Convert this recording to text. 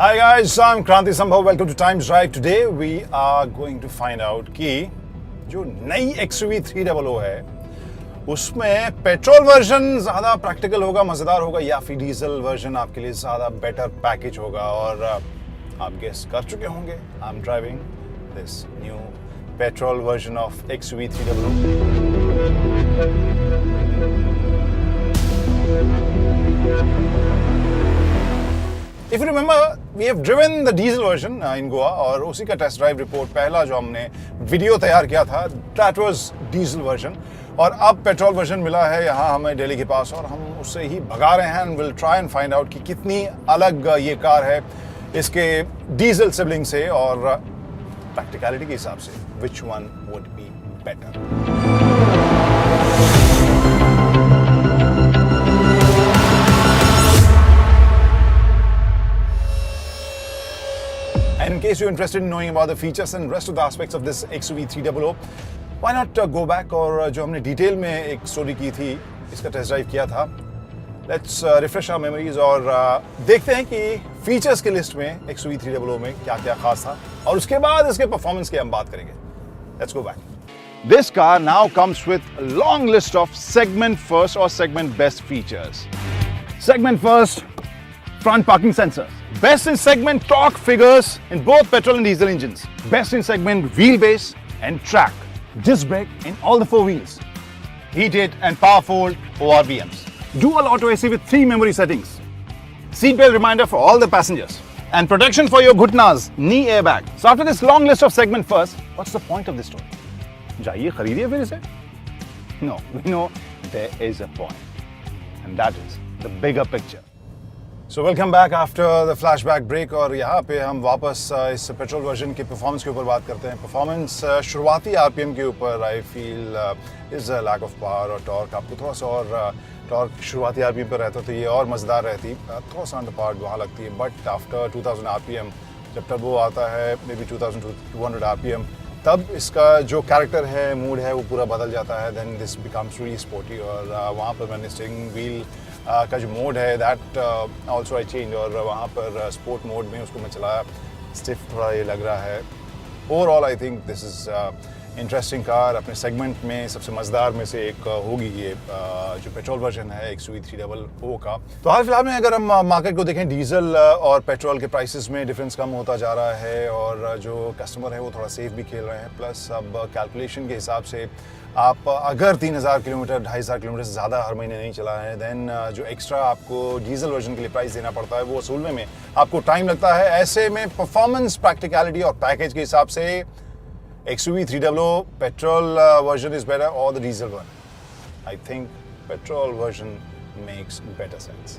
Hi guys, I'm Kranti Sambhav. Welcome to Times Drive. Today we are going to find out कि जो नई XUV 300 है उसमें petrol version ज़्यादा practical होगा, मज़ेदार होगा या फिर डीजल वर्जन आपके लिए ज़्यादा बेटर पैकेज होगा। और आप गेस कर चुके होंगे, I'm driving this new petrol version of XUV 300। If you remember, we have driven the diesel version in Goa और उसी का टेस्ट ड्राइव रिपोर्ट पहला जो हमने वीडियो तैयार किया था that was diesel version। और अब पेट्रोल वर्जन मिला है यहाँ हमें दिल्ली के पास और हम उससे ही भगा रहे हैं and we'll try and find out कि कितनी अलग ये कार है इसके डीजल सिबलिंग से और प्रैक्टिकलिटी के हिसाब से which one would be better। And in case you're interested in knowing about the features and rest of the aspects of this XUV 300, why not go back और जो हमने डिटेल में एक स्टोरी की थी, इसका टेस्ट ड्राइव किया था। Let's refresh our memories और देखते हैं कि फीचर्स के लिस्ट में XUV 300 में क्या-क्या खास था और उसके बाद इसके परफॉर्मेंस की हम बात करेंगे। Let's go back. This car now comes with a long list of segment first or segment best features. Segment first, front parking sensors. Best in segment torque figures in both petrol and diesel engines. Best in segment wheelbase and track. Disc brake in all the four wheels. Heated and powerful ORVMs. Dual auto AC with 3 memory settings. Seatbelt reminder for all the passengers. And protection for your ghutnas, knee airbag. So after this long list of segment first, what's the point of this story? जाइए खरीदिए फिर इसे? No, we know there is a point. And that is the bigger picture. So welcome back after the flashback break और यहाँ पे हम वापस इस पेट्रोल वर्जन के परफॉर्मेंस के ऊपर बात करते हैं। परफॉर्मेंस शुरुआती आरपीएम के ऊपर I feel is lack of power और टॉर्क। आपको थोड़ा सा और टॉर्क शुरुआती आरपीएम पर रहता तो ये और मज़ेदार रहती, थोड़ा सा अंडर पावर्ड वहाँ लगती है। बट आफ्टर 2000 आरपीएम जब टर्बो आता है मे बी 2200 आरपीएम तब इसका जो कैरेक्टर है, मूड है, वो पूरा बदल जाता है। Then this becomes really sporty और वहाँ पर मैंने स्टीयरिंग व्हील का जो मोड है दैट ऑल्सो आई चेंज और वहाँ पर स्पोर्ट मोड में उसको मैं चलाया, स्टिफ थोड़ा ये लग रहा है। Overall I think this is interesting car. अपने सेगमेंट में सबसे मज़ेदार में से एक होगी ये जो पेट्रोल वर्जन है XUV 300 का। तो हाल फिलहाल में अगर हम मार्केट को देखें, डीजल और पेट्रोल के प्राइसेस में डिफरेंस कम होता जा रहा है और जो कस्टमर है वो थोड़ा सेफ भी खेल रहे हैं। प्लस अब कैलकुलेशन के हिसाब से आप अगर 3000 किलोमीटर 2500 किलोमीटर से ज़्यादा हर महीने नहीं चला है देन जो एक्स्ट्रा आपको डीजल वर्जन के लिए प्राइस देना पड़ता है वो वसूलने में आपको टाइम लगता है। ऐसे में परफॉर्मेंस, प्रैक्टिकलिटी और पैकेज के हिसाब से XUV 300 petrol version is better or the diesel one? I think petrol version makes better sense.